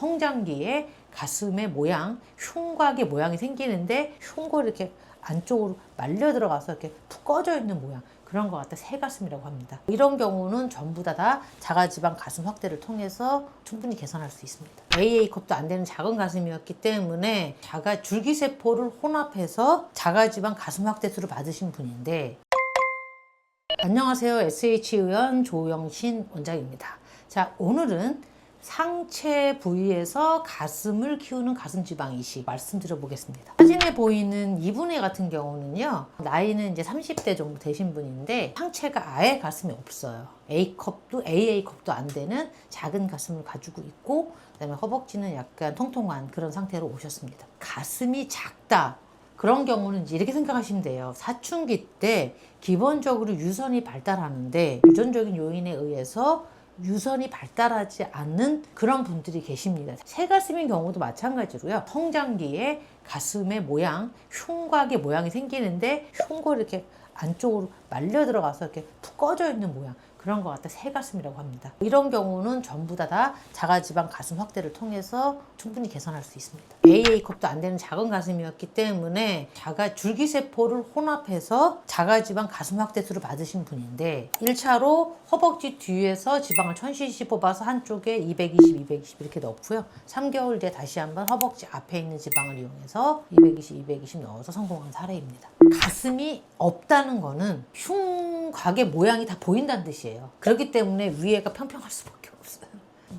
성장기에 가슴의 모양, 흉곽의 모양이 생기는데 흉골이 이렇게 안쪽으로 말려 들어가서 이렇게 푹 꺼져 있는 모양, 그런 것 같아 새가슴이라고 합니다. 이런 경우는 전부 다 자가지방 가슴 확대를 통해서 충분히 개선할 수 있습니다. AA컵도 안 되는 작은 가슴이었기 때문에 자가 줄기세포를 혼합해서 자가지방 가슴 확대술을 받으신 분인데, 안녕하세요. SH의원 조영신 원장입니다. 자, 오늘은 상체 부위에서 가슴을 키우는 가슴 지방 이식 말씀드려 보겠습니다. 사진에 보이는 이분의 같은 경우는요, 나이는 이제 30대 정도 되신 분인데 상체가 아예 가슴이 없어요. A컵도 AA컵도 안 되는 작은 가슴을 가지고 있고, 그다음에 허벅지는 약간 통통한 그런 상태로 오셨습니다. 가슴이 작다, 그런 경우는 이제 이렇게 생각하시면 돼요. 사춘기 때 기본적으로 유선이 발달하는데 유전적인 요인에 의해서 유선이 발달하지 않는 그런 분들이 계십니다. 새가슴인 경우도 마찬가지로요. 성장기에 가슴의 모양, 흉곽의 모양이 생기는데 흉골이 이렇게 안쪽으로 말려 들어가서 이렇게 푹 꺼져 있는 모양, 그런 것 같아 새가슴이라고 합니다. 이런 경우는 전부 다 자가지방 가슴 확대를 통해서 충분히 개선할 수 있습니다. AA컵도 안 되는 작은 가슴이었기 때문에 자가 줄기세포를 혼합해서 자가지방 가슴 확대술을 받으신 분인데, 1차로 허벅지 뒤에서 지방을 1000cc 뽑아서 한쪽에 220, 220 이렇게 넣고요. 3개월 뒤에 다시 한번 허벅지 앞에 있는 지방을 이용해서 220, 220 넣어서 성공한 사례입니다. 가슴이 없다는 거는 흉곽의 모양이 다 보인다는 뜻이에요. 그렇기 때문에 위에가 평평할 수밖에 없어요.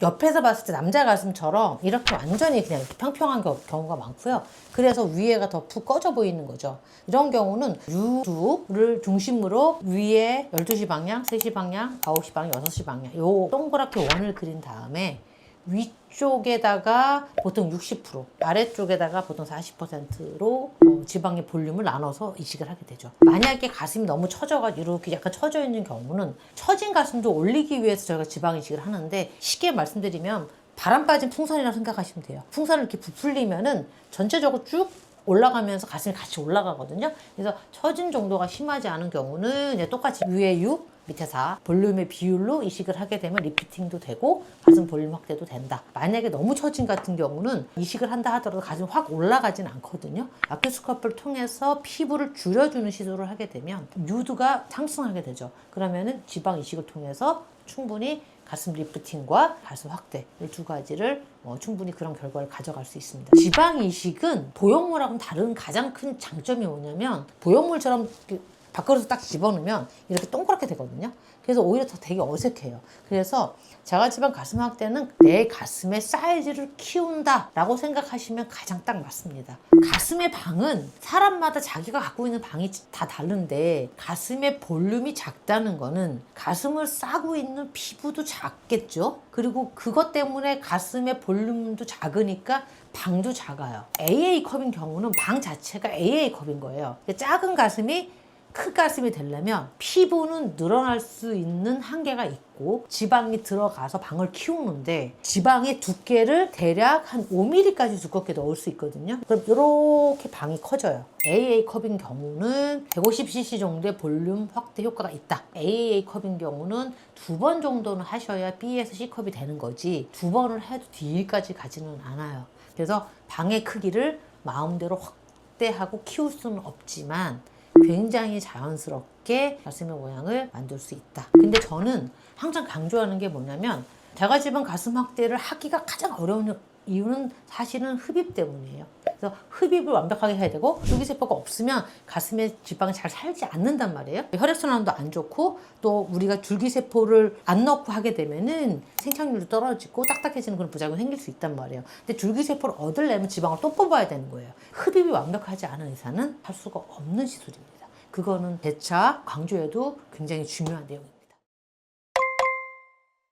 옆에서 봤을 때 남자 가슴처럼 이렇게 완전히 그냥 이렇게 평평한 경우가 많고요. 그래서 위에가 더 푹 꺼져 보이는 거죠. 이런 경우는 유두를 중심으로 위에 12시 방향, 3시 방향, 9시 방향, 6시 방향 요 동그랗게 원을 그린 다음에 위쪽에다가 보통 60%, 아래쪽에다가 보통 40%로 지방의 볼륨을 나눠서 이식을 하게 되죠. 만약에 가슴이 너무 처져가지고 이렇게 약간 처져 있는 경우는 처진 가슴도 올리기 위해서 저희가 지방 이식을 하는데, 쉽게 말씀드리면 바람 빠진 풍선이라고 생각하시면 돼요. 풍선을 이렇게 부풀리면은 전체적으로 쭉 올라가면서 가슴이 같이 올라가거든요. 그래서 처진 정도가 심하지 않은 경우는 이제 똑같이 위에 6, 밑에 4 볼륨의 비율로 이식을 하게 되면 리프팅도 되고 가슴 볼륨 확대도 된다. 만약에 너무 처진 같은 경우는 이식을 한다 하더라도 가슴이 확 올라가진 않거든요. 아큐스커프를 통해서 피부를 줄여주는 시도를 하게 되면 유두가 상승하게 되죠. 그러면은 지방 이식을 통해서 충분히 가슴 리프팅과 가슴 확대 이 두 가지를 충분히 그런 결과를 가져갈 수 있습니다. 지방 이식은 보형물하고는 다른 가장 큰 장점이 뭐냐면, 보형물처럼 밥그릇을 딱 집어넣으면 이렇게 동그랗게 되거든요. 그래서 오히려 더 되게 어색해요. 그래서 자가지방 가슴 확대는 내 가슴의 사이즈를 키운다 라고 생각하시면 가장 딱 맞습니다. 가슴의 방은 사람마다 자기가 갖고 있는 방이 다 다른데, 가슴의 볼륨이 작다는 거는 가슴을 싸고 있는 피부도 작겠죠. 그리고 그것 때문에 가슴의 볼륨도 작으니까 방도 작아요. AA컵인 경우는 방 자체가 AA컵인 거예요. 작은 가슴이 큰 가슴이 되려면 피부는 늘어날 수 있는 한계가 있고 지방이 들어가서 방을 키우는데, 지방의 두께를 대략 한 5mm까지 두껍게 넣을 수 있거든요. 그럼 이렇게 방이 커져요. AA컵인 경우는 150cc 정도의 볼륨 확대 효과가 있다. AA컵인 경우는 2번 정도는 하셔야 B에서 C컵이 되는 거지 2번을 해도 D까지 가지는 않아요. 그래서 방의 크기를 마음대로 확대하고 키울 수는 없지만 굉장히 자연스럽게 가슴의 모양을 만들 수 있다. 근데 저는 항상 강조하는 게 뭐냐면, 자가지방 가슴 확대를 하기가 가장 어려운 이유는 사실은 흡입 때문이에요. 그래서 흡입을 완벽하게 해야 되고, 줄기세포가 없으면 가슴에 지방이 잘 살지 않는단 말이에요. 혈액순환도 안 좋고, 또 우리가 줄기세포를 안 넣고 하게 되면은 생착률도 떨어지고 딱딱해지는 그런 부작용이 생길 수 있단 말이에요. 근데 줄기세포를 얻으려면 지방을 또 뽑아야 되는 거예요. 흡입이 완벽하지 않은 이상은 할 수가 없는 시술입니다. 그거는 재차 강조해도 굉장히 중요한 내용입니다.